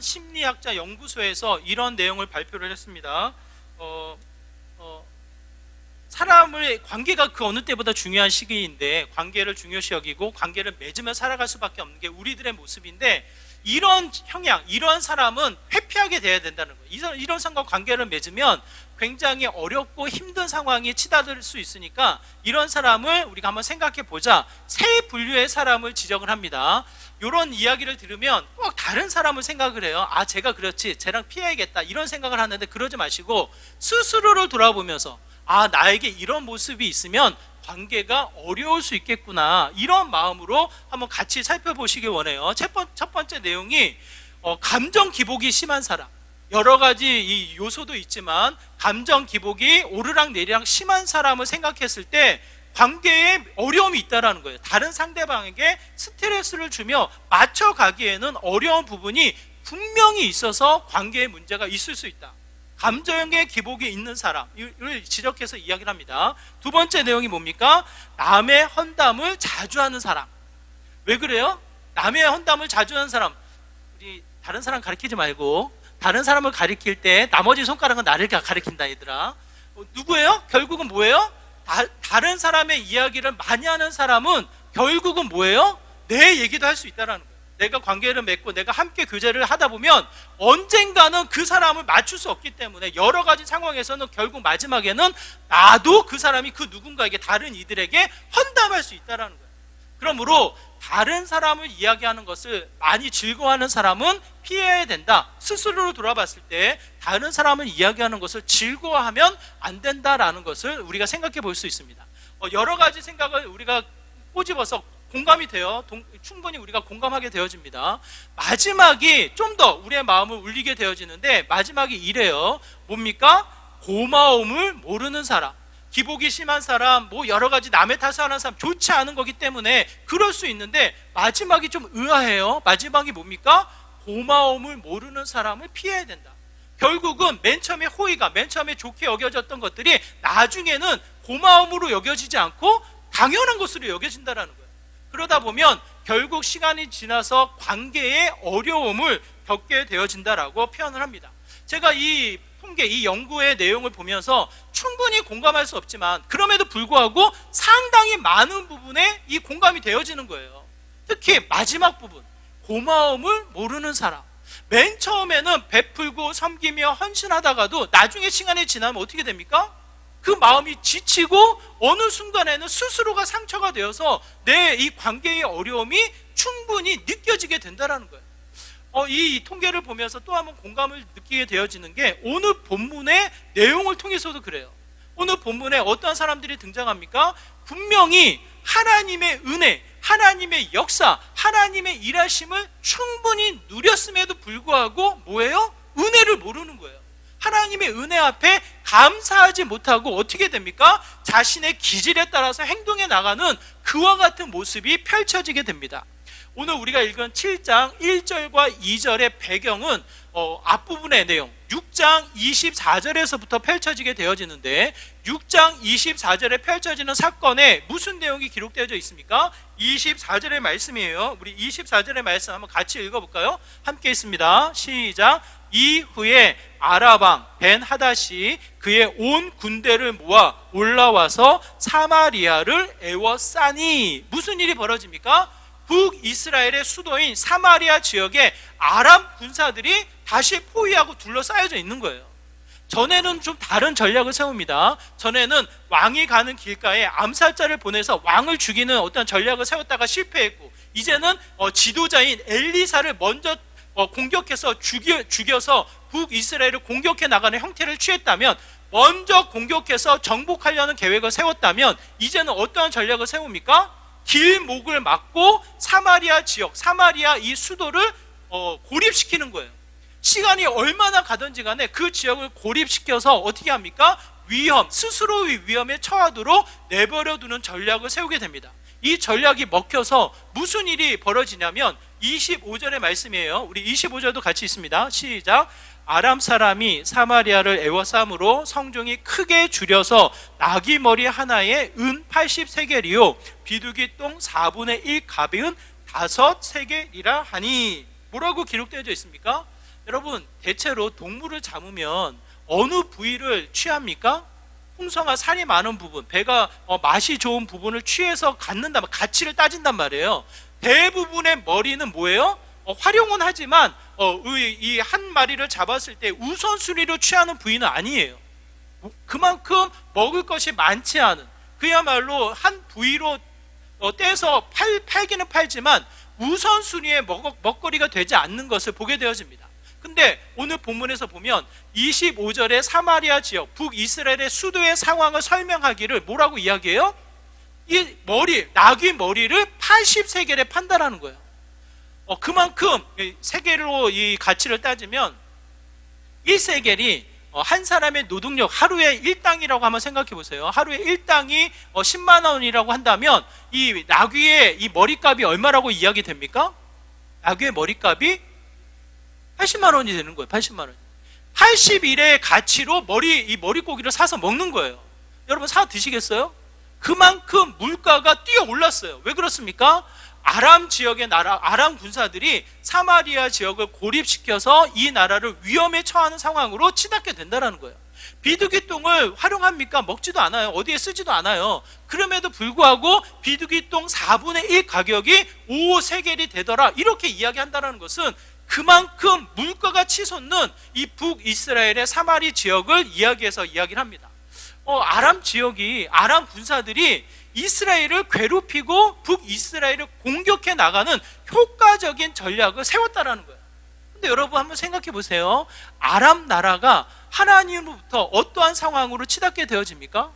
심리학자 연구소에서 이런 내용을 발표를 했습니다. 사람의 관계가 그 어느 때보다 중요한 시기인데 관계를 중요시 여기고 관계를 맺으며 살아갈 수밖에 없는 게 우리들의 모습인데, 이런 형량, 이런 사람은 회피하게 돼야 된다는 거예요. 이런 사람과 관계를 맺으면 굉장히 어렵고 힘든 상황이 치닫을 수 있으니까 이런 사람을 우리가 한번 생각해 보자. 세 분류의 사람을 지적을 합니다. 이런 이야기를 들으면 꼭 다른 사람을 생각을 해요. 아, 제가 그렇지, 쟤랑 피해야겠다, 이런 생각을 하는데 그러지 마시고 스스로를 돌아보면서 아, 나에게 이런 모습이 있으면 관계가 어려울 수 있겠구나, 이런 마음으로 한번 같이 살펴보시기 원해요. 첫 번째 내용이 감정 기복이 심한 사람. 여러 가지 이 요소도 있지만 감정 기복이 오르락 내리락 심한 사람을 생각했을 때 관계에 어려움이 있다는 거예요. 다른 상대방에게 스트레스를 주며 맞춰가기에는 어려운 부분이 분명히 있어서 관계에 문제가 있을 수 있다. 감정의 기복이 있는 사람을 지적해서 이야기를 합니다. 두 번째 내용이 뭡니까? 남의 헌담을 자주 하는 사람. 왜 그래요? 남의 헌담을 자주 하는 사람. 우리 다른 사람 가리키지 말고, 다른 사람을 가리킬 때 나머지 손가락은 나를 가리킨다, 얘들아. 누구예요? 결국은 뭐예요? 다른 사람의 이야기를 많이 하는 사람은 결국은 뭐예요? 내 얘기도 할 수 있다는 거예요. 내가 관계를 맺고 내가 함께 교제를 하다 보면 언젠가는 그 사람을 맞출 수 없기 때문에 여러 가지 상황에서는 결국 마지막에는 나도 그 사람이 그 누군가에게, 다른 이들에게 헌담할 수 있다는 거예요. 그러므로 다른 사람을 이야기하는 것을 많이 즐거워하는 사람은 피해야 된다. 스스로를 돌아봤을 때 다른 사람을 이야기하는 것을 즐거워하면 안 된다라는 것을 우리가 생각해 볼 수 있습니다. 여러 가지 생각을 우리가 꼬집어서 공감이 돼요. 충분히 우리가 공감하게 되어집니다. 마지막이 좀 더 우리의 마음을 울리게 되어지는데, 마지막이 이래요. 뭡니까? 고마움을 모르는 사람. 기복이 심한 사람, 뭐 여러 가지 남의 탓을 하는 사람, 좋지 않은 거기 때문에 그럴 수 있는데 마지막이 좀 의아해요. 마지막이 뭡니까? 고마움을 모르는 사람을 피해야 된다. 결국은 맨 처음에 호의가, 맨 처음에 좋게 여겨졌던 것들이 나중에는 고마움으로 여겨지지 않고 당연한 것으로 여겨진다는 거예요. 그러다 보면 결국 시간이 지나서 관계에 어려움을 겪게 되어진다라고 표현을 합니다. 제가 이 통계, 이 연구의 내용을 보면서 충분히 공감할 수 없지만 그럼에도 불구하고 상당히 많은 부분에 이 공감이 되어지는 거예요. 특히 마지막 부분, 고마움을 모르는 사람. 맨 처음에는 베풀고 섬기며 헌신하다가도 나중에 시간이 지나면 어떻게 됩니까? 그 마음이 지치고 어느 순간에는 스스로가 상처가 되어서 내 이 관계의 어려움이 충분히 느껴지게 된다는 거예요. 이 통계를 보면서 또 한번 공감을 느끼게 되어지는 게 오늘 본문의 내용을 통해서도 그래요. 오늘 본문에 어떤 사람들이 등장합니까? 분명히 하나님의 은혜, 하나님의 역사, 하나님의 일하심을 충분히 누렸음에도 불구하고 뭐예요? 은혜를 모르는 거예요. 하나님의 은혜 앞에 감사하지 못하고 어떻게 됩니까? 자신의 기질에 따라서 행동해 나가는 그와 같은 모습이 펼쳐지게 됩니다. 오늘 우리가 읽은 7장 1절과 2절의 배경은 앞부분의 내용 6장 24절에서부터 펼쳐지게 되어지는데, 6장 24절에 펼쳐지는 사건에 무슨 내용이 기록되어져 있습니까? 24절의 말씀이에요. 우리 24절의 말씀 한번 같이 읽어볼까요? 함께 있습니다. 시작. 이후에 아랍 왕 벤 하닷이 그의 온 군대를 모아 올라와서 사마리아를 에워싸니. 무슨 일이 벌어집니까? 북이스라엘의 수도인 사마리아 지역에 아람 군사들이 다시 포위하고 둘러싸여져 있는 거예요. 전에는 좀 다른 전략을 세웁니다. 전에는 왕이 가는 길가에 암살자를 보내서 왕을 죽이는 어떤 전략을 세웠다가 실패했고, 이제는 지도자인 엘리사를 먼저 공격해서 죽여서 북이스라엘을 공격해 나가는 형태를 취했다면, 먼저 공격해서 정복하려는 계획을 세웠다면 이제는 어떠한 전략을 세웁니까? 길목을 막고 사마리아 지역, 사마리아 이 수도를 고립시키는 거예요. 시간이 얼마나 가든지 간에 그 지역을 고립시켜서 어떻게 합니까? 스스로의 위험에 처하도록 내버려두는 전략을 세우게 됩니다. 이 전략이 먹혀서 무슨 일이 벌어지냐면 25절의 말씀이에요. 우리 25절도 같이 있습니다. 시작. 아람 사람이 사마리아를 에워싸므로 성중이 크게 줄여서 나귀 머리 하나에 은 80세겔이요 비둘기 똥 4분의 1 가비은 5세겔이라 하니. 뭐라고 기록되어져 있습니까? 여러분, 대체로 동물을 잡으면 어느 부위를 취합니까? 홍성아 살이 많은 부분, 배가 맛이 좋은 부분을 취해서 갖는다, 가치를 따진단 말이에요. 대부분의 머리는 뭐예요? 활용은 하지만 이 한 마리를 잡았을 때 우선순위로 취하는 부위는 아니에요. 그만큼 먹을 것이 많지 않은, 그야말로 한 부위로 떼서 팔기는 팔지만 우선순위의 먹거리가 되지 않는 것을 보게 되어집니다. 근데 오늘 본문에서 보면 25절에 사마리아 지역 북이스라엘의 수도의 상황을 설명하기를 뭐라고 이야기해요? 이 나귀 머리를 80세겔에 판다라는 거예요. 그만큼 세겔로 이 가치를 따지면 1세겔이 한 사람의 노동력 하루에 일당이라고 한번 생각해 보세요. 하루에 일당이 10만 원이라고 한다면 이 나귀의 이 머리값이 얼마라고 이야기 됩니까? 나귀의 머리값이 80만 원이 되는 거예요. 80만 원. 80일의 가치로 이 머리고기를 사서 먹는 거예요. 여러분 사 드시겠어요? 그만큼 물가가 뛰어 올랐어요. 왜 그렇습니까? 아람 지역의 아람 군사들이 사마리아 지역을 고립시켜서 이 나라를 위험에 처하는 상황으로 치닫게 된다는 거예요. 비두기똥을 활용합니까? 먹지도 않아요. 어디에 쓰지도 않아요. 그럼에도 불구하고 비두기똥 4분의 1 가격이 5세겔이 되더라, 이렇게 이야기한다는 것은 그만큼 물가가 치솟는 이 북이스라엘의 사마리 지역을 이야기해서 이야기를 합니다. 아람 군사들이 이스라엘을 괴롭히고 북이스라엘을 공격해 나가는 효과적인 전략을 세웠다라는 거예요. 근데 여러분 한번 생각해 보세요. 아람 나라가 하나님으로부터 어떠한 상황으로 치닫게 되어집니까?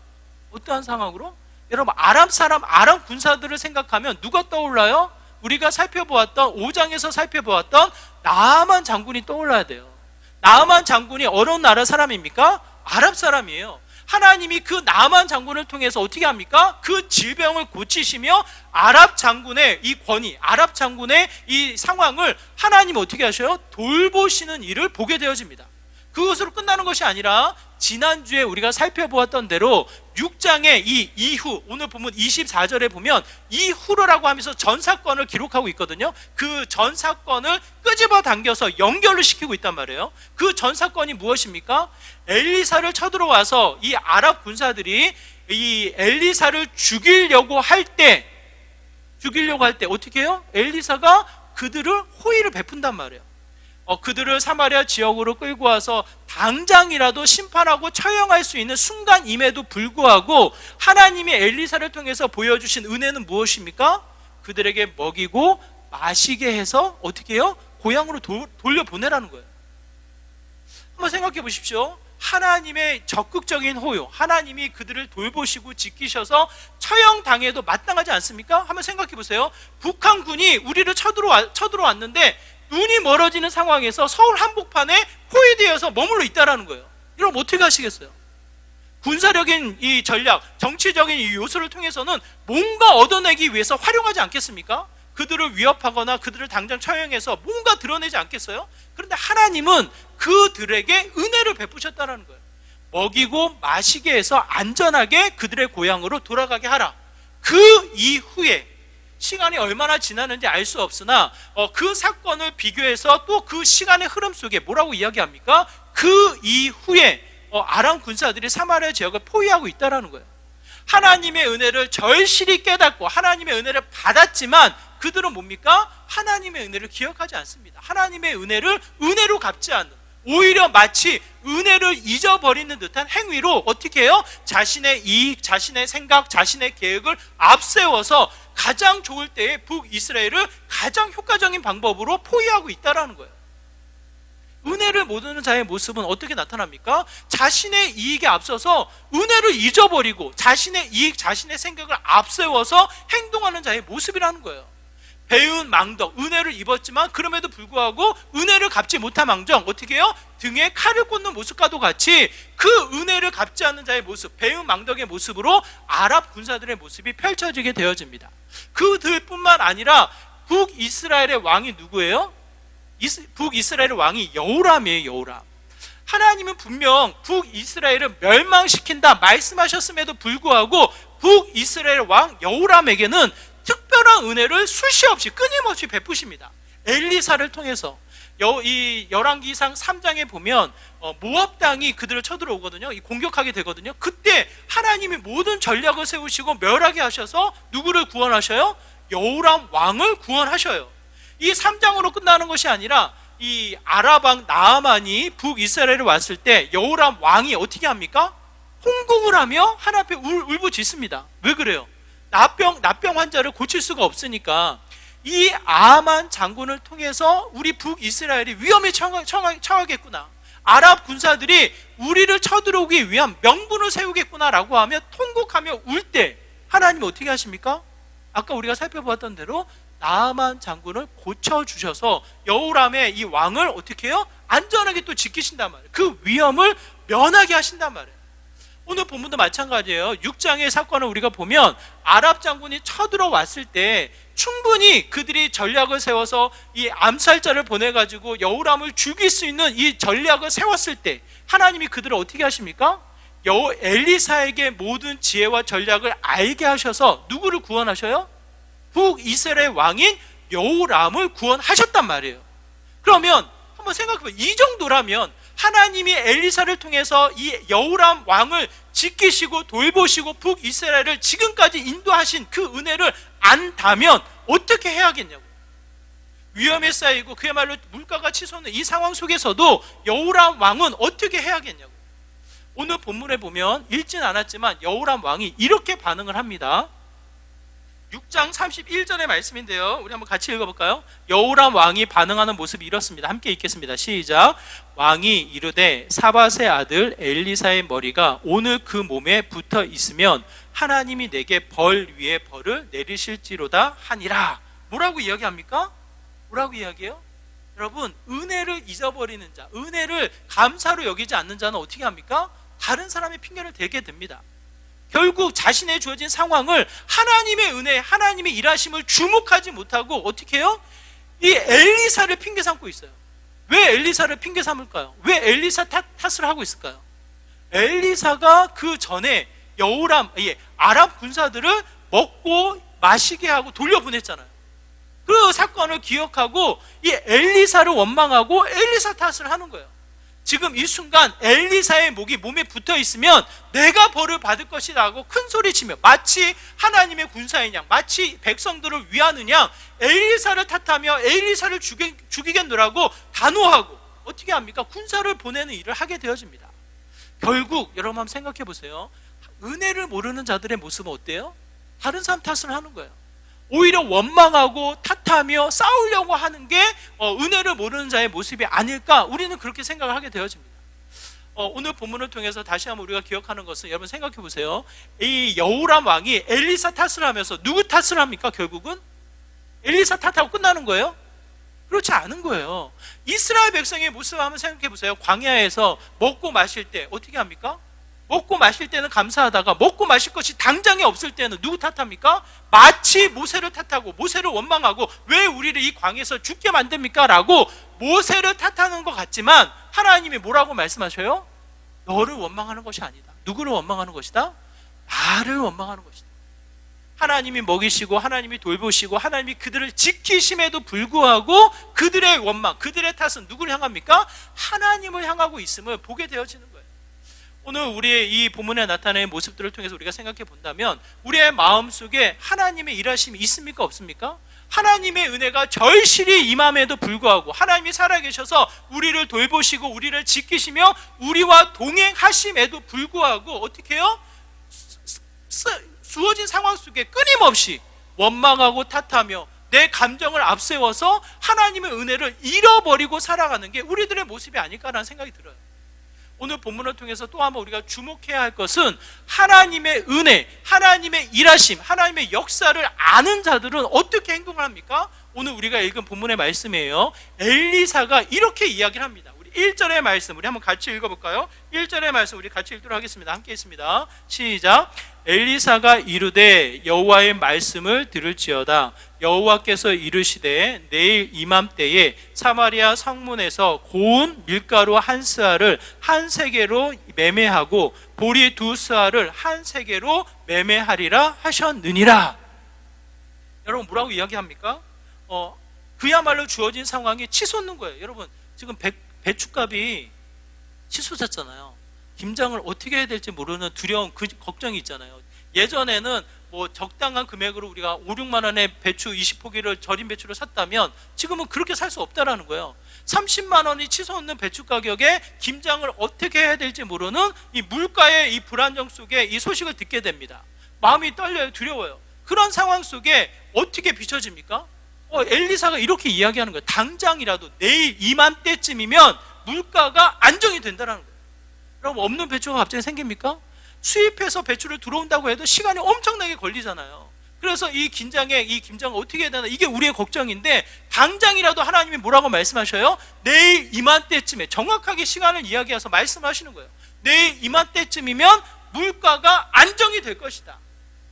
어떠한 상황으로? 여러분 아람 군사들을 생각하면 누가 떠올라요? 우리가 5장에서 살펴보았던 나아만 장군이 떠올라야 돼요. 나아만 장군이 어느 나라 사람입니까? 아랍 사람이에요. 하나님이 그 나아만 장군을 통해서 어떻게 합니까? 그 질병을 고치시며 아랍 장군의 이 권위, 아랍 장군의 이 상황을 하나님이 어떻게 하셔요? 돌보시는 일을 보게 되어집니다. 그것으로 끝나는 것이 아니라 지난주에 우리가 살펴보았던 대로 6장의 이 이후, 오늘 보면 24절에 보면 이후로라고 하면서 전사건을 기록하고 있거든요. 그 전사건을 끄집어 당겨서 연결을 시키고 있단 말이에요. 그 전사건이 무엇입니까? 엘리사를 쳐들어와서 이 아랍 군사들이 이 엘리사를 죽이려고 할 때 어떻게 해요? 엘리사가 그들을 호의를 베푼단 말이에요. 그들을 사마리아 지역으로 끌고 와서 당장이라도 심판하고 처형할 수 있는 순간임에도 불구하고 하나님이 엘리사를 통해서 보여주신 은혜는 무엇입니까? 그들에게 먹이고 마시게 해서 어떻게 해요? 고향으로 돌려보내라는 거예요. 한번 생각해 보십시오. 하나님의 적극적인 호요, 하나님이 그들을 돌보시고 지키셔서 처형당해도 마땅하지 않습니까? 한번 생각해 보세요. 북한군이 우리를 쳐들어왔는데 눈이 멀어지는 상황에서 서울 한복판에 포위되어서 머물러 있다라는 거예요. 이러면 어떻게 하시겠어요? 군사적인 이 전략, 정치적인 이 요소를 통해서는 뭔가 얻어내기 위해서 활용하지 않겠습니까? 그들을 위협하거나 그들을 당장 처형해서 뭔가 드러내지 않겠어요? 그런데 하나님은 그들에게 은혜를 베푸셨다는 거예요. 먹이고 마시게 해서 안전하게 그들의 고향으로 돌아가게 하라. 그 이후에 시간이 얼마나 지났는지 알 수 없으나 그 사건을 비교해서 또 그 시간의 흐름 속에 뭐라고 이야기합니까? 그 이후에 아람 군사들이 사마리아 지역을 포위하고 있다는 거예요. 하나님의 은혜를 절실히 깨닫고 하나님의 은혜를 받았지만 그들은 뭡니까? 하나님의 은혜를 기억하지 않습니다. 하나님의 은혜를 은혜로 갚지 않는, 오히려 마치 은혜를 잊어버리는 듯한 행위로 어떻게 해요? 자신의 이익, 자신의 생각, 자신의 계획을 앞세워서 가장 좋을 때에 북이스라엘을 가장 효과적인 방법으로 포위하고 있다는 거예요. 은혜를 모르는 자의 모습은 어떻게 나타납니까? 자신의 이익에 앞서서 은혜를 잊어버리고 자신의 이익, 자신의 생각을 앞세워서 행동하는 자의 모습이라는 거예요. 배은 망덕, 은혜를 입었지만 그럼에도 불구하고 은혜를 갚지 못한 망정 어떻게 해요? 등에 칼을 꽂는 모습과도 같이 그 은혜를 갚지 않는 자의 모습, 배은 망덕의 모습으로 아랍 군사들의 모습이 펼쳐지게 되어집니다. 그들뿐만 아니라 북이스라엘의 왕이 누구예요? 북이스라엘의 왕이 여호람이에요. 여호람. 하나님은 분명 북이스라엘을 멸망시킨다 말씀하셨음에도 불구하고 북이스라엘 왕 여호람에게는 특별한 은혜를 수시 없이 끊임없이 베푸십니다. 엘리사를 통해서 이 열왕기상 3장에 보면 모압 땅이 그들을 쳐들어오거든요. 공격하게 되거든요. 그때 하나님이 모든 전략을 세우시고 멸하게 하셔서 누구를 구원하셔요? 여호람 왕을 구원하셔요. 이 3장으로 끝나는 것이 아니라 이 아랍 왕 나아만이 북이스라엘에 왔을 때 여호람 왕이 어떻게 합니까? 홍국을 하며 하나님 앞에 울부짖습니다. 왜 그래요? 납병 환자를 고칠 수가 없으니까 이 아만 장군을 통해서 우리 북이스라엘이 위험에 처하겠구나, 아랍 군사들이 우리를 쳐들어오기 위한 명분을 세우겠구나라고 하며 통곡하며 울 때 하나님이 어떻게 하십니까? 아까 우리가 살펴보았던 대로 나아만 장군을 고쳐주셔서 여호람의 이 왕을 어떻게 해요? 안전하게 또 지키신단 말이에요. 그 위험을 면하게 하신단 말이에요. 오늘 본문도 마찬가지예요. 6장의 사건을 우리가 보면 아랍 장군이 쳐들어왔을 때 충분히 그들이 전략을 세워서 이 암살자를 보내가지고 여호람을 죽일 수 있는 이 전략을 세웠을 때 하나님이 그들을 어떻게 하십니까? 엘리사에게 모든 지혜와 전략을 알게 하셔서 누구를 구원하셔요? 북이스라엘 왕인 여호람을 구원하셨단 말이에요. 그러면 한번 생각해보세요. 이 정도라면 하나님이 엘리사를 통해서 이 여호람 왕을 지키시고 돌보시고 북이스라엘을 지금까지 인도하신 그 은혜를 안다면 어떻게 해야겠냐고요. 위험에 쌓이고 그야말로 물가가 치솟는 이 상황 속에서도 여호람 왕은 어떻게 해야겠냐고요. 오늘 본문에 보면 읽진 않았지만 여호람 왕이 이렇게 반응을 합니다. 6장 31절의 말씀인데요, 우리 한번 같이 읽어볼까요? 여호람 왕이 반응하는 모습이 이렇습니다. 함께 읽겠습니다. 시작. 왕이 이르되 사밧의 아들 엘리사의 머리가 오늘 그 몸에 붙어 있으면 하나님이 내게 벌 위에 벌을 내리실지로다 하니라. 뭐라고 이야기합니까? 뭐라고 이야기해요? 여러분, 은혜를 잊어버리는 자, 은혜를 감사로 여기지 않는 자는 어떻게 합니까? 다른 사람의 핑계를 대게 됩니다. 결국 자신의 주어진 상황을 하나님의 은혜, 하나님의 일하심을 주목하지 못하고 어떻게 해요? 이 엘리사를 핑계 삼고 있어요. 왜 엘리사를 핑계 삼을까요? 왜 엘리사 탓을 하고 있을까요? 엘리사가 그 전에 여호람, 아랍 군사들을 먹고 마시게 하고 돌려보냈잖아요. 그 사건을 기억하고 이 엘리사를 원망하고 엘리사 탓을 하는 거예요. 지금 이 순간 엘리사의 목이 몸에 붙어 있으면 내가 벌을 받을 것이라고 큰 소리치며 마치 하나님의 군사인 양, 마치 백성들을 위하는 양 엘리사를 탓하며 엘리사를 죽이겠노라고 단호하고 어떻게 합니까? 군사를 보내는 일을 하게 되어집니다. 결국 여러분 한번 생각해 보세요. 은혜를 모르는 자들의 모습은 어때요? 다른 사람 탓을 하는 거예요. 오히려 원망하고 탓하며 싸우려고 하는 게 은혜를 모르는 자의 모습이 아닐까, 우리는 그렇게 생각을 하게 되어집니다. 오늘 본문을 통해서 다시 한번 우리가 기억하는 것은, 여러분 생각해 보세요. 이 여호람 왕이 엘리사 탓을 하면서 누구 탓을 합니까? 결국은 엘리사 탓하고 끝나는 거예요? 그렇지 않은 거예요. 이스라엘 백성의 모습을 한번 생각해 보세요. 광야에서 먹고 마실 때 어떻게 합니까? 먹고 마실 때는 감사하다가 먹고 마실 것이 당장에 없을 때는 누구 탓합니까? 마치 모세를 탓하고 모세를 원망하고 왜 우리를 이 광야에서 죽게 만듭니까? 라고 모세를 탓하는 것 같지만 하나님이 뭐라고 말씀하셔요? 너를 원망하는 것이 아니다. 누구를 원망하는 것이다? 나를 원망하는 것이다. 하나님이 먹이시고 하나님이 돌보시고 하나님이 그들을 지키심에도 불구하고 그들의 원망, 그들의 탓은 누구를 향합니까? 하나님을 향하고 있음을 보게 되어지는 거예요. 오늘 우리의 이 본문에 나타낸 모습들을 통해서 우리가 생각해 본다면 우리의 마음속에 하나님의 일하심이 있습니까? 없습니까? 하나님의 은혜가 절실히 임함에도 불구하고 하나님이 살아계셔서 우리를 돌보시고 우리를 지키시며 우리와 동행하심에도 불구하고 어떻게 해요? 주어진 상황 속에 끊임없이 원망하고 탓하며 내 감정을 앞세워서 하나님의 은혜를 잃어버리고 살아가는 게 우리들의 모습이 아닐까라는 생각이 들어요. 오늘 본문을 통해서 또 한번 우리가 주목해야 할 것은 하나님의 은혜, 하나님의 일하심, 하나님의 역사를 아는 자들은 어떻게 행동을 합니까? 오늘 우리가 읽은 본문의 말씀이에요. 엘리사가 이렇게 이야기를 합니다. 우리 1절의 말씀 우리 한번 같이 읽어볼까요? 1절의 말씀 우리 같이 읽도록 하겠습니다. 함께 있습니다. 시작. 엘리사가 이르되 여호와의 말씀을 들을지어다. 여호와께서 이르시되 내일 이맘때에 사마리아 성문에서 고운 밀가루 한 스아를 한 세겔로 매매하고 보리 두 스아를 한 세겔로 매매하리라 하셨느니라. 여러분 뭐라고 이야기합니까? 그야말로 주어진 상황이 치솟는 거예요. 여러분, 지금 배춧값이 치솟았잖아요. 김장을 어떻게 해야 될지 모르는 두려움, 걱정이 있잖아요. 예전에는 뭐 적당한 금액으로 우리가 5, 6만 원에 배추 20포기를 절임 배추를 샀다면 지금은 그렇게 살 수 없다라는 거예요. 30만 원이 치솟는 배추 가격에 김장을 어떻게 해야 될지 모르는 이 물가의 이 불안정 속에 이 소식을 듣게 됩니다. 마음이 떨려요. 두려워요. 그런 상황 속에 어떻게 비춰집니까? 엘리사가 이렇게 이야기하는 거예요. 당장이라도 내일 이맘때쯤이면 물가가 안정이 된다는 거예요. 여러분, 없는 배추가 갑자기 생깁니까? 수입해서 배추를 들어온다고 해도 시간이 엄청나게 걸리잖아요. 그래서 이 김장을 어떻게 해야 되나, 이게 우리의 걱정인데, 당장이라도 하나님이 뭐라고 말씀하셔요? 내일 이맘때쯤에, 정확하게 시간을 이야기해서 말씀하시는 거예요. 내일 이맘때쯤이면 물가가 안정이 될 것이다,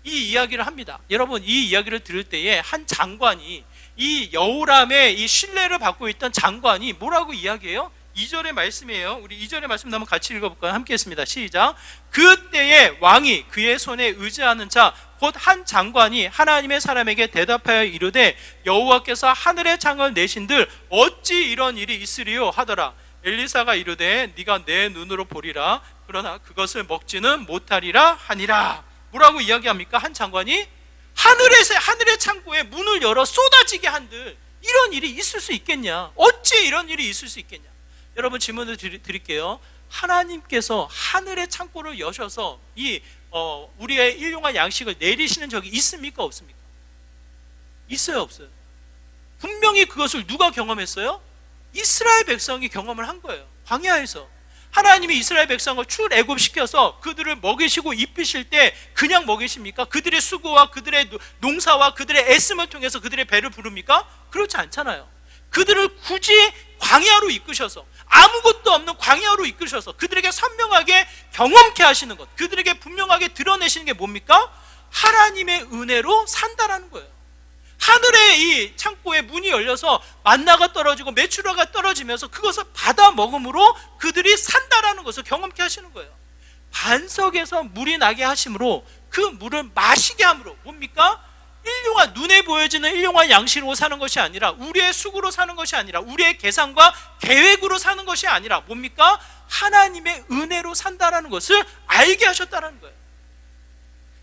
이 이야기를 합니다. 여러분, 이 이야기를 들을 때에 한 장관이, 이 여호람의 이 신뢰를 받고 있던 장관이 뭐라고 이야기해요? 2절의 말씀이에요. 우리 2절의 말씀 한번 같이 읽어볼까요? 함께 했습니다. 시작. 그때에 왕이 그의 손에 의지하는 자 곧 한 장관이 하나님의 사람에게 대답하여 이르되 여호와께서 하늘의 창을 내신들 어찌 이런 일이 있으리요 하더라. 엘리사가 이르되 네가 내 눈으로 보리라. 그러나 그것을 먹지는 못하리라 하니라. 뭐라고 이야기합니까? 한 장관이 하늘의 창고에 문을 열어 쏟아지게 한들 이런 일이 있을 수 있겠냐? 어찌 이런 일이 있을 수 있겠냐? 여러분, 질문을 드릴게요. 하나님께서 하늘의 창고를 여셔서 우리의 일용할 양식을 내리시는 적이 있습니까? 없습니까? 있어요, 없어요? 분명히 그것을 누가 경험했어요? 이스라엘 백성이 경험을 한 거예요. 광야에서 하나님이 이스라엘 백성을 출애굽시켜서 그들을 먹이시고 입히실 때 그냥 먹이십니까? 그들의 수고와 그들의 농사와 그들의 애씀을 통해서 그들의 배를 부릅니까? 그렇지 않잖아요. 그들을 굳이 광야로 이끄셔서, 아무것도 없는 광야로 이끄셔서 그들에게 선명하게 경험케 하시는 것, 그들에게 분명하게 드러내시는 게 뭡니까? 하나님의 은혜로 산다라는 거예요. 하늘의 이 창고에 문이 열려서 만나가 떨어지고 메추라가 떨어지면서 그것을 받아 먹음으로 그들이 산다라는 것을 경험케 하시는 거예요. 반석에서 물이 나게 하심으로 그 물을 마시게 함으로 뭡니까? 눈에 보여지는 일용할 양식으로 사는 것이 아니라, 우리의 수고로 사는 것이 아니라, 우리의 계산과 계획으로 사는 것이 아니라 뭡니까? 하나님의 은혜로 산다라는 것을 알게 하셨다는 거예요.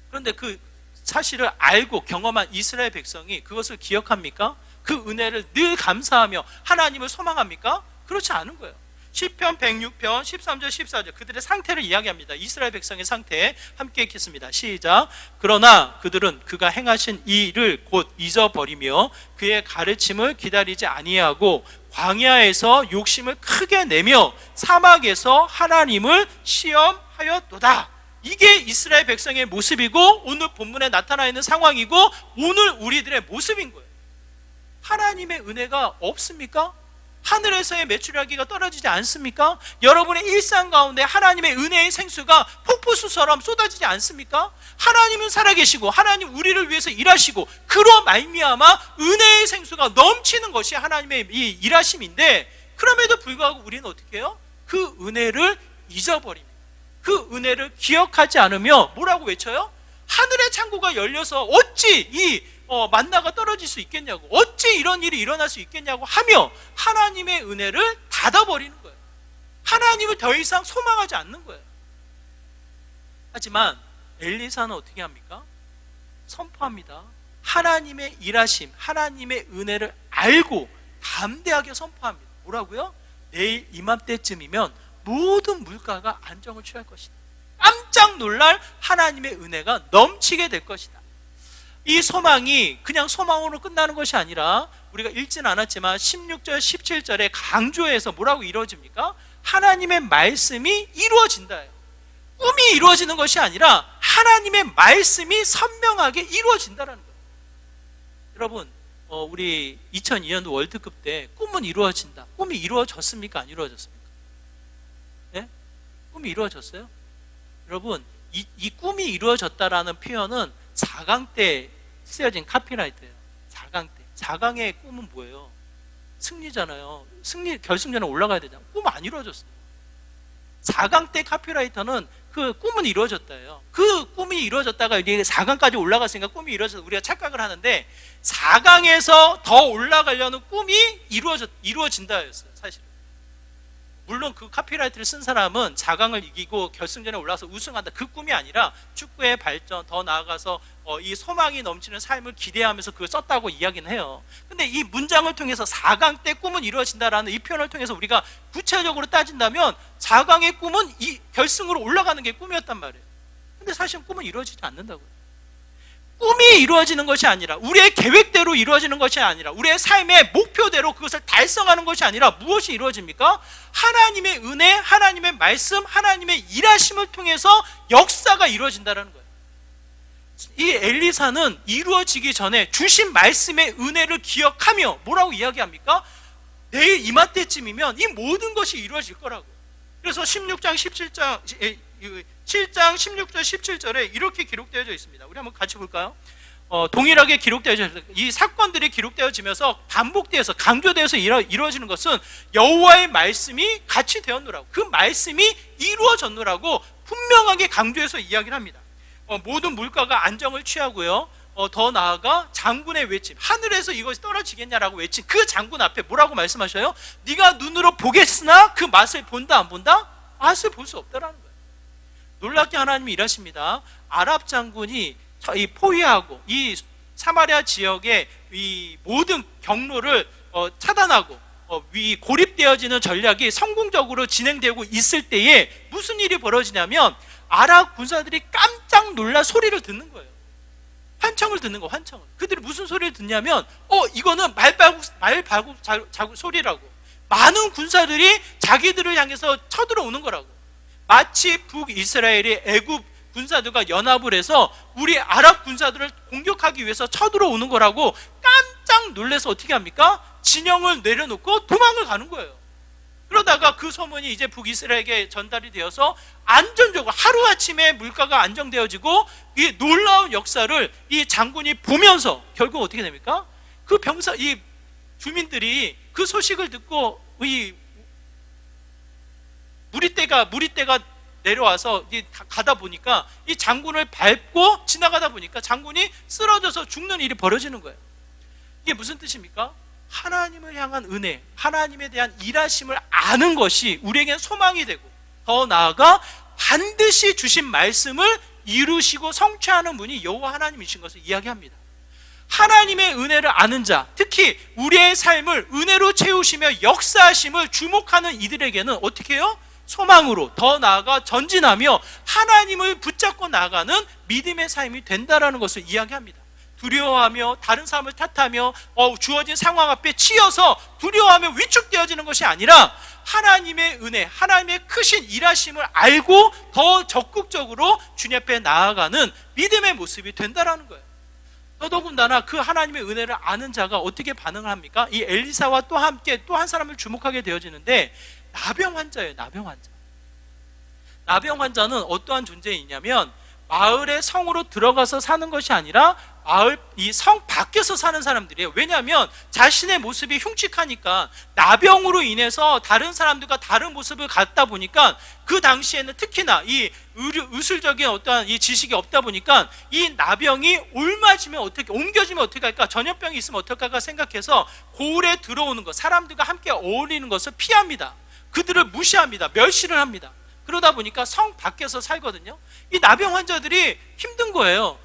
그런데 그 사실을 알고 경험한 이스라엘 백성이 그것을 기억합니까? 그 은혜를 늘 감사하며 하나님을 소망합니까? 그렇지 않은 거예요. 시편 106편 13절 14절 그들의 상태를 이야기합니다. 이스라엘 백성의 상태 함께 읽겠습니다. 시작. 그러나 그들은 그가 행하신 이 일을 곧 잊어버리며 그의 가르침을 기다리지 아니하고 광야에서 욕심을 크게 내며 사막에서 하나님을 시험하였도다. 이게 이스라엘 백성의 모습이고 오늘 본문에 나타나 있는 상황이고 오늘 우리들의 모습인 거예요. 하나님의 은혜가 없습니까? 하늘에서의 메추라기가 떨어지지 않습니까? 여러분의 일상 가운데 하나님의 은혜의 생수가 폭포수처럼 쏟아지지 않습니까? 하나님은 살아계시고 하나님 우리를 위해서 일하시고 그로 말미암아 은혜의 생수가 넘치는 것이 하나님의 이 일하심인데, 그럼에도 불구하고 우리는 어떻게 해요? 그 은혜를 잊어버립니다. 그 은혜를 기억하지 않으며 뭐라고 외쳐요? 하늘의 창고가 열려서 어찌 이 만나가 떨어질 수 있겠냐고, 어찌 이런 일이 일어날 수 있겠냐고 하며 하나님의 은혜를 닫아버리는 거예요. 하나님을 더 이상 소망하지 않는 거예요. 하지만 엘리사는 어떻게 합니까? 선포합니다. 하나님의 일하심, 하나님의 은혜를 알고 담대하게 선포합니다. 뭐라고요? 내일 이맘때쯤이면 모든 물가가 안정을 취할 것이다. 깜짝 놀랄 하나님의 은혜가 넘치게 될 것이다. 이 소망이 그냥 소망으로 끝나는 것이 아니라 우리가 읽지는 않았지만 16절 17절에 강조해서 뭐라고 이루어집니까? 하나님의 말씀이 이루어진다예요. 꿈이 이루어지는 것이 아니라 하나님의 말씀이 선명하게 이루어진다는 거예요. 여러분, 우리 2002년도 월드컵 때 꿈은 이루어진다. 꿈이 이루어졌습니까? 안 이루어졌습니까? 네? 꿈이 이루어졌어요? 여러분, 이 꿈이 이루어졌다라는 표현은 4강 때 쓰여진 카피라이트예요. 4강 때. 4강의 꿈은 뭐예요? 승리잖아요. 결승전에 올라가야 되잖아요. 꿈 안 이루어졌어요. 4강 때 카피라이터는 그 꿈은 이루어졌다예요. 그 꿈이 이루어졌다가 이게 4강까지 올라갔으니까 꿈이 이루어져서 우리가 착각을 하는데 4강에서 더 올라가려는 꿈이 이루어진다였어요, 사실은. 물론 그 카피라이트를 쓴 사람은 4강을 이기고 결승전에 올라가서 우승한다, 그 꿈이 아니라 축구의 발전, 더 나아가서 이 소망이 넘치는 삶을 기대하면서 그걸 썼다고 이야기는 해요. 근데 이 문장을 통해서 4강 때 꿈은 이루어진다라는 이 표현을 통해서 우리가 구체적으로 따진다면 4강의 꿈은 이 결승으로 올라가는 게 꿈이었단 말이에요. 근데 사실 꿈은 이루어지지 않는다고요. 꿈이 이루어지는 것이 아니라, 우리의 계획대로 이루어지는 것이 아니라, 우리의 삶의 목표대로 그것을 달성하는 것이 아니라 무엇이 이루어집니까? 하나님의 은혜, 하나님의 말씀, 하나님의 일하심을 통해서 역사가 이루어진다는 거예요. 이 엘리사는 이루어지기 전에 주신 말씀의 은혜를 기억하며 뭐라고 이야기합니까? 내일 이맘때쯤이면 이 모든 것이 이루어질 거라고. 그래서 7장 16절 17절에 이렇게 기록되어져 있습니다. 우리 한번 같이 볼까요? 동일하게 기록되어져 있습니다. 이 사건들이 기록되어지면서 반복되어서 강조되어서 이루어지는 것은 여호와의 말씀이 같이 되었노라고, 그 말씀이 이루어졌노라고 분명하게 강조해서 이야기를 합니다. 모든 물가가 안정을 취하고요, 더 나아가 장군의 외침, 하늘에서 이것이 떨어지겠냐라고 외친 그 장군 앞에 뭐라고 말씀하셔요? 네가 눈으로 보겠으나 그 맛을 본다 안 본다? 맛을 볼 수 없다라는 거예요. 놀랍게 하나님이 일하십니다. 아랍 장군이 이 포위하고 이 사마리아 지역의 이 모든 경로를 차단하고 고립되어지는 전략이 성공적으로 진행되고 있을 때에 무슨 일이 벌어지냐면 아랍 군사들이 깜짝 놀라 소리를 듣는 거예요. 환청을 듣는 거, 환청을. 그들이 무슨 소리를 듣냐면 이거는 말발굽 소리라고. 많은 군사들이 자기들을 향해서 쳐들어오는 거라고. 마치 북이스라엘이 애굽 군사들과 연합을 해서 우리 아랍 군사들을 공격하기 위해서 쳐들어오는 거라고 깜짝 놀라서 어떻게 합니까? 진영을 내려놓고 도망을 가는 거예요. 그러다가 그 소문이 이제 북이스라엘에게 전달이 되어서 안전적으로 하루아침에 물가가 안정되어지고 이 놀라운 역사를 이 장군이 보면서 결국 어떻게 됩니까? 그 이 주민들이 그 소식을 듣고 이 무리떼가 내려와서 가다 보니까 이 장군을 밟고 지나가다 보니까 장군이 쓰러져서 죽는 일이 벌어지는 거예요. 이게 무슨 뜻입니까? 하나님을 향한 은혜, 하나님에 대한 일하심을 아는 것이 우리에겐 소망이 되고, 더 나아가 반드시 주신 말씀을 이루시고 성취하는 분이 여호와 하나님이신 것을 이야기합니다. 하나님의 은혜를 아는 자, 특히 우리의 삶을 은혜로 채우시며 역사하심을 주목하는 이들에게는 어떻게 해요? 소망으로, 더 나아가 전진하며 하나님을 붙잡고 나아가는 믿음의 삶이 된다라는 것을 이야기합니다. 두려워하며 다른 사람을 탓하며 주어진 상황 앞에 치여서 두려워하며 위축되어지는 것이 아니라 하나님의 은혜, 하나님의 크신 일하심을 알고 더 적극적으로 주님 앞에 나아가는 믿음의 모습이 된다라는 거예요. 더더군다나 그 하나님의 은혜를 아는 자가 어떻게 반응을 합니까? 이 엘리사와 또 함께 또 한 사람을 주목하게 되어지는데, 나병 환자예요. 나병 환자. 나병 환자는 어떠한 존재이냐면 마을의 성으로 들어가서 사는 것이 아니라 이 성 밖에서 사는 사람들이에요. 왜냐하면 자신의 모습이 흉측하니까, 나병으로 인해서 다른 사람들과 다른 모습을 갖다 보니까, 그 당시에는 특히나 이 의술적인 어떠한 이 지식이 없다 보니까 이 나병이 옮겨지면 어떻게 할까, 전염병이 있으면 어떻게 할까 생각해서 고을에 들어오는 것, 사람들과 함께 어울리는 것을 피합니다. 그들을 무시합니다. 멸시를 합니다. 그러다 보니까 성 밖에서 살거든요. 이 나병 환자들이 힘든 거예요.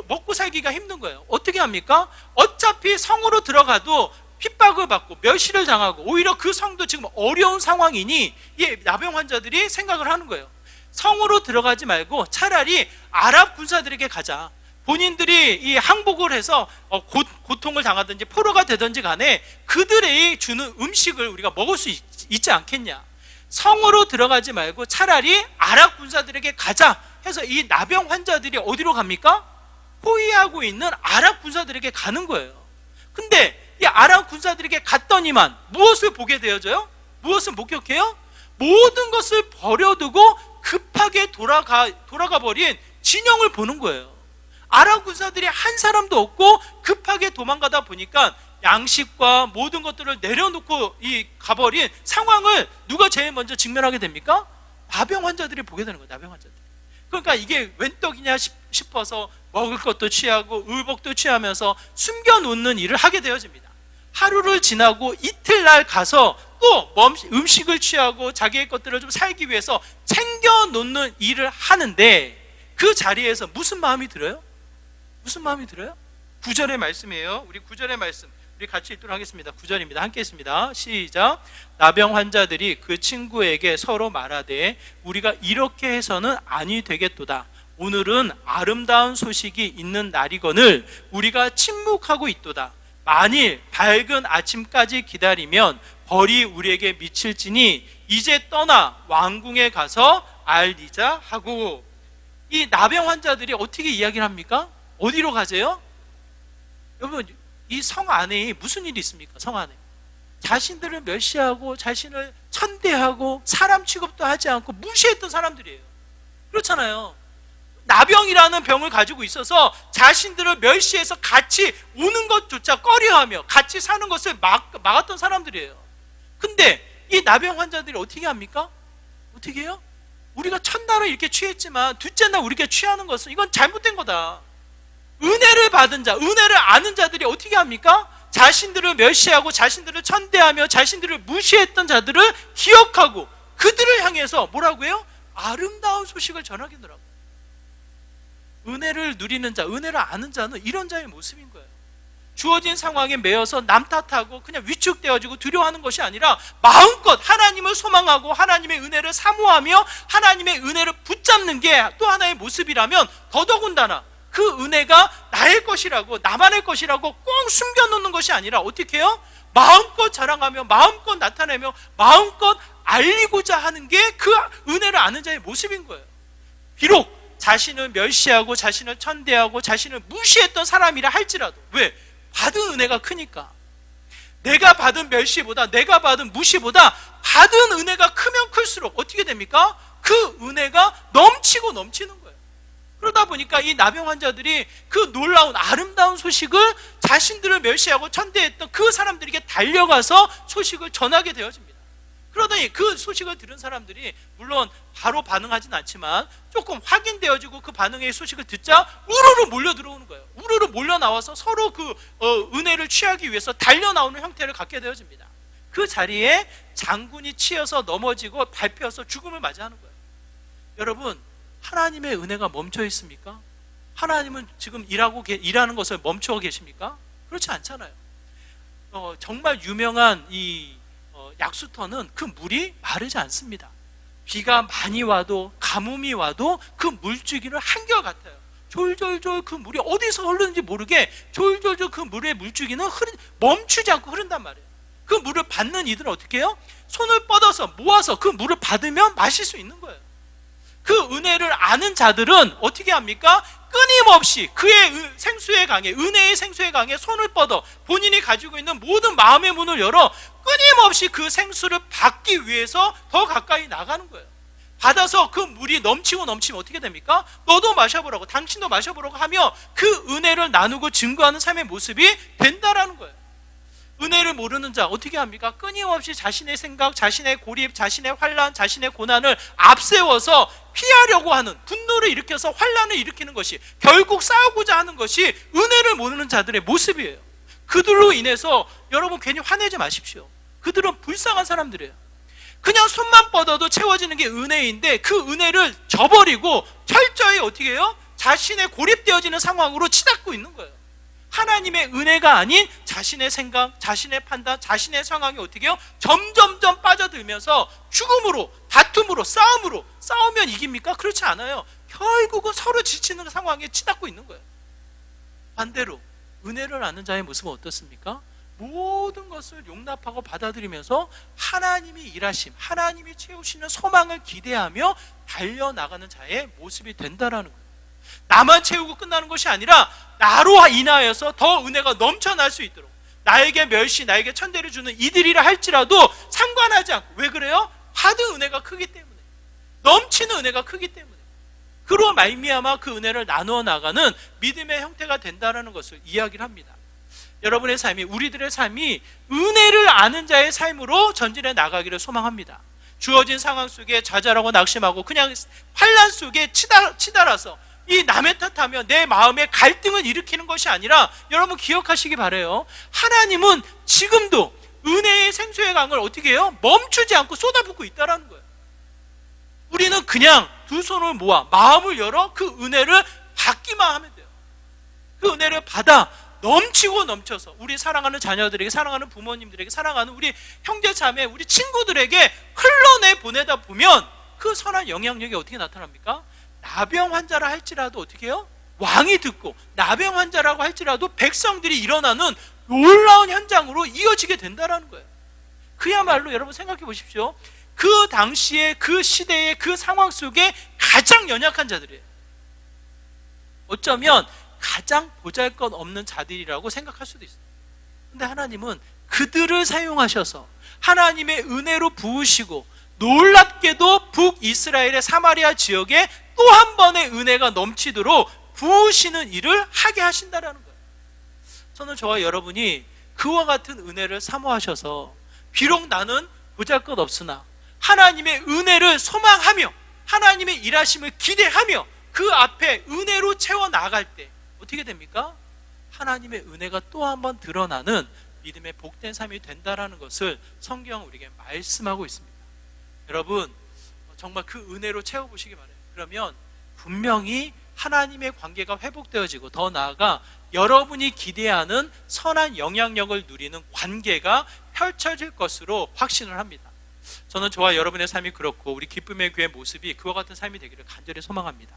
먹고 살기가 힘든 거예요. 어떻게 합니까? 어차피 성으로 들어가도 핍박을 받고 멸시를 당하고 오히려 그 성도 지금 어려운 상황이니 이 나병 환자들이 생각을 하는 거예요. 성으로 들어가지 말고 차라리 아랍 군사들에게 가자. 본인들이 이 항복을 해서 고통을 당하든지 포로가 되든지 간에 그들이 주는 음식을 우리가 먹을 수 있지 않겠냐. 성으로 들어가지 말고 차라리 아랍 군사들에게 가자 해서 이 나병 환자들이 어디로 갑니까? 포위하고 있는 아랍 군사들에게 가는 거예요. 근데 이 아랍 군사들에게 갔더니만 무엇을 보게 되어져요? 무엇을 목격해요? 모든 것을 버려두고 급하게 돌아가 버린 진영을 보는 거예요. 아랍 군사들이 한 사람도 없고 급하게 도망가다 보니까 양식과 모든 것들을 내려놓고 가버린 상황을 누가 제일 먼저 직면하게 됩니까? 나병 환자들이 보게 되는 거예요. 나병 환자들. 그러니까 이게 웬 떡이냐 싶어서 먹을 것도 취하고 의복도 취하면서 숨겨놓는 일을 하게 되어집니다. 하루를 지나고 이틀날 가서 또 음식을 취하고 자기의 것들을 좀 살기 위해서 챙겨놓는 일을 하는데, 그 자리에서 무슨 마음이 들어요? 무슨 마음이 들어요? 9절의 말씀이에요. 우리 9절의 말씀 우리 같이 읽도록 하겠습니다. 9절입니다. 함께 읽습니다. 시작. 나병 환자들이 그 친구에게 서로 말하되 우리가 이렇게 해서는 아니 되겠도다. 오늘은 아름다운 소식이 있는 날이거늘 우리가 침묵하고 있도다. 만일 밝은 아침까지 기다리면 벌이 우리에게 미칠지니 이제 떠나 왕궁에 가서 알리자 하고. 이 나병 환자들이 어떻게 이야기를 합니까? 어디로 가세요? 여러분, 이 성 안에 무슨 일이 있습니까? 성 안에 자신들을 멸시하고 자신을 천대하고 사람 취급도 하지 않고 무시했던 사람들이에요. 그렇잖아요. 나병이라는 병을 가지고 있어서 자신들을 멸시해서 같이 오는 것조차 꺼려하며 같이 사는 것을 막았던 사람들이에요. 근데 이 나병 환자들이 어떻게 합니까? 어떻게 해요? 우리가 첫날은 이렇게 취했지만 둘째 날 우리가 취하는 것은 이건 잘못된 거다. 은혜를 받은 자, 은혜를 아는 자들이 어떻게 합니까? 자신들을 멸시하고 자신들을 천대하며 자신들을 무시했던 자들을 기억하고 그들을 향해서 뭐라고 해요? 아름다운 소식을 전하겠노라고. 은혜를 누리는 자, 은혜를 아는 자는 이런 자의 모습인 거예요. 주어진 상황에 매여서 남 탓하고 그냥 위축되어지고 두려워하는 것이 아니라 마음껏 하나님을 소망하고 하나님의 은혜를 사모하며 하나님의 은혜를 붙잡는 게 또 하나의 모습이라면, 더더군다나 그 은혜가 나의 것이라고 나만의 것이라고 꼭 숨겨놓는 것이 아니라 어떻게 해요? 마음껏 자랑하며 마음껏 나타내며 마음껏 알리고자 하는 게 그 은혜를 아는 자의 모습인 거예요. 비록 자신을 멸시하고 자신을 천대하고 자신을 무시했던 사람이라 할지라도, 왜? 받은 은혜가 크니까. 내가 받은 멸시보다 내가 받은 무시보다 받은 은혜가 크면 클수록 어떻게 됩니까? 그 은혜가 넘치고 넘치는 거예요. 그러다 보니까 이 나병 환자들이 그 놀라운 아름다운 소식을 자신들을 멸시하고 천대했던 그 사람들에게 달려가서 소식을 전하게 되어집니다. 그러더니 그 소식을 들은 사람들이 물론 바로 반응하진 않지만 조금 확인되어지고 그 반응의 소식을 듣자 우르르 몰려 들어오는 거예요. 우르르 몰려 나와서 서로 그 은혜를 취하기 위해서 달려 나오는 형태를 갖게 되어집니다. 그 자리에 장군이 치여서 넘어지고 밟혀서 죽음을 맞이하는 거예요. 여러분, 하나님의 은혜가 멈춰 있습니까? 하나님은 지금 일하는 것을 멈춰 계십니까? 그렇지 않잖아요. 정말 유명한 이 약수터는 그 물이 마르지 않습니다. 비가 많이 와도 가뭄이 와도 그 물줄기는 한결같아요. 졸졸졸 그 물이 어디서 흐르는지 모르게 졸졸졸 그 물의 물줄기는 멈추지 않고 흐른단 말이에요. 그 물을 받는 이들은 어떻게 해요? 손을 뻗어서 모아서 그 물을 받으면 마실 수 있는 거예요. 그 은혜를 아는 자들은 어떻게 합니까? 끊임없이 그의 생수의 강에, 은혜의 생수의 강에 손을 뻗어 본인이 가지고 있는 모든 마음의 문을 열어 끊임없이 그 생수를 받기 위해서 더 가까이 나가는 거예요. 받아서 그 물이 넘치고 넘치면 어떻게 됩니까? 너도 마셔보라고, 당신도 마셔보라고 하며 그 은혜를 나누고 증거하는 삶의 모습이 된다라는 거예요. 은혜를 모르는 자 어떻게 합니까? 끊임없이 자신의 생각, 자신의 고립, 자신의 환난, 자신의 고난을 앞세워서 피하려고 하는, 분노를 일으켜서 환난을 일으키는 것이, 결국 싸우고자 하는 것이 은혜를 모르는 자들의 모습이에요. 그들로 인해서 여러분 괜히 화내지 마십시오. 그들은 불쌍한 사람들이에요. 그냥 손만 뻗어도 채워지는 게 은혜인데 그 은혜를 저버리고 철저히 어떻게 해요? 자신의 고립되어지는 상황으로 치닫고 있는 거예요. 하나님의 은혜가 아닌 자신의 생각, 자신의 판단, 자신의 상황이 어떻게 해요? 점점점 빠져들면서 죽음으로, 다툼으로, 싸움으로. 싸우면 이깁니까? 그렇지 않아요. 결국은 서로 지치는 상황에 치닫고 있는 거예요. 반대로 은혜를 아는 자의 모습은 어떻습니까? 모든 것을 용납하고 받아들이면서 하나님이 일하심, 하나님이 채우시는 소망을 기대하며 달려나가는 자의 모습이 된다라는 거예요. 나만 채우고 끝나는 것이 아니라 나로 인하여서 더 은혜가 넘쳐날 수 있도록, 나에게 멸시, 나에게 천대를 주는 이들이라 할지라도 상관하지 않고. 왜 그래요? 받은 은혜가 크기 때문에, 넘치는 은혜가 크기 때문에, 그로 말미암아 그 은혜를 나누어 나가는 믿음의 형태가 된다는 것을 이야기를 합니다. 여러분의 삶이, 우리들의 삶이 은혜를 아는 자의 삶으로 전진해 나가기를 소망합니다. 주어진 상황 속에 좌절하고 낙심하고 그냥 환난 속에 치달아서 이 남의 탓하며 내 마음에 갈등을 일으키는 것이 아니라, 여러분 기억하시기 바라요. 하나님은 지금도 은혜의 생수의 강을 어떻게 해요? 멈추지 않고 쏟아붓고 있다라는 거예요. 우리는 그냥 두 손을 모아 마음을 열어 그 은혜를 받기만 하면 돼요. 그 은혜를 받아 넘치고 넘쳐서 우리 사랑하는 자녀들에게, 사랑하는 부모님들에게, 사랑하는 우리 형제자매, 우리 친구들에게 흘러내 보내다 보면 그 선한 영향력이 어떻게 나타납니까? 나병 환자라 할지라도 어떻게 해요? 왕이 듣고 나병 환자라고 할지라도 백성들이 일어나는 놀라운 현장으로 이어지게 된다는 거예요. 그야말로 여러분 생각해 보십시오. 그 당시에 그 시대의 그 상황 속에 가장 연약한 자들이에요. 어쩌면 가장 보잘것없는 자들이라고 생각할 수도 있어요. 근데 하나님은 그들을 사용하셔서 하나님의 은혜로 부으시고, 놀랍게도 북이스라엘의 사마리아 지역에 또 한 번의 은혜가 넘치도록 부으시는 일을 하게 하신다는 거예요. 저는 저와 여러분이 그와 같은 은혜를 사모하셔서, 비록 나는 보잘것없으나 하나님의 은혜를 소망하며 하나님의 일하심을 기대하며 그 앞에 은혜로 채워 나갈 때 어떻게 됩니까? 하나님의 은혜가 또 한 번 드러나는 믿음의 복된 삶이 된다라는 것을 성경은 우리에게 말씀하고 있습니다. 여러분 정말 그 은혜로 채워보시기 바라요. 그러면 분명히 하나님의 관계가 회복되어지고, 더 나아가 여러분이 기대하는 선한 영향력을 누리는 관계가 펼쳐질 것으로 확신을 합니다. 저는 저와 여러분의 삶이 그렇고 우리 기쁨의 교회 모습이 그와 같은 삶이 되기를 간절히 소망합니다.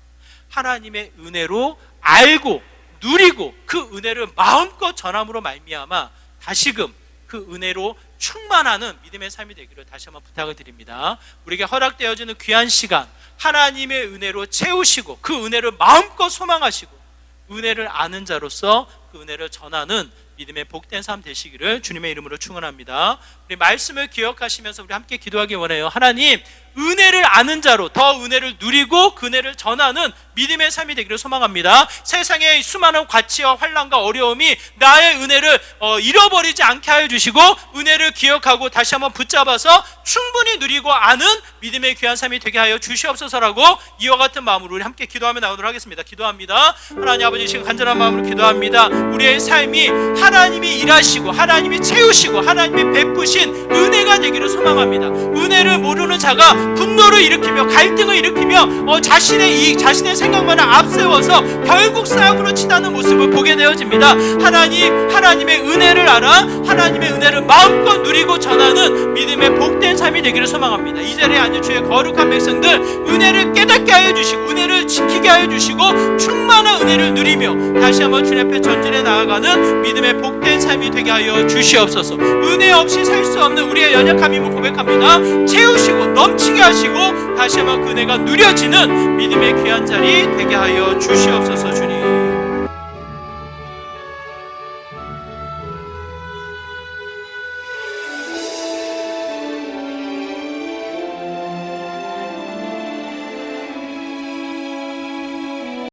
하나님의 은혜로 알고 누리고 그 은혜를 마음껏 전함으로 말미암아 다시금 그 은혜로 충만하는 믿음의 삶이 되기를 다시 한번 부탁을 드립니다. 우리에게 허락되어지는 귀한 시간, 하나님의 은혜로 채우시고 그 은혜를 마음껏 소망하시고 은혜를 아는 자로서 그 은혜를 전하는 믿음의 복된 삶 되시기를 주님의 이름으로 축원합니다. 우리 말씀을 기억하시면서 우리 함께 기도하기 원해요. 하나님, 은혜를 아는 자로 더 은혜를 누리고 그 은혜를 전하는 믿음의 삶이 되기를 소망합니다. 세상의 수많은 과치와 환난과 어려움이 나의 은혜를 잃어버리지 않게 하여 주시고, 은혜를 기억하고 다시 한번 붙잡아서 충분히 누리고 아는 믿음의 귀한 삶이 되게 하여 주시옵소서라고 이와 같은 마음으로 우리 함께 기도하며 나오도록 하겠습니다. 기도합니다. 하나님 아버지, 지금 간절한 마음으로 기도합니다. 우리의 삶이 하나님이 일하시고 하나님이 채우시고 하나님이 베푸신 은혜가 되기를 소망합니다. 은혜를 모르는 자가 분노를 일으키며 갈등을 일으키며 자신의 이익, 자신의 생각만을 앞세워서 결국 싸움으로 치닫는 모습을 보게 되어집니다. 하나님의 은혜를 알아 하나님의 은혜를 마음껏 누리고 전하는 믿음의 복된 삶이 되기를 소망합니다. 이 자리에 앉은 주의 거룩한 백성들, 은혜를 깨닫게 하여 주시고 은혜를 지키게 하여 주시고 충만한 은혜를 누리며 다시 한번 주님 앞에 전진해 나아가는 믿음의 복된 삶이 되게 하여 주시옵소서. 은혜 없이 살 수 없는 우리의 연약함임을 고백합니다. 채우시고 넘치게 하시고 다시 한번 그 은혜가 누려지는 믿음의 귀한 자리 되게 하여 주시옵소서. 주님.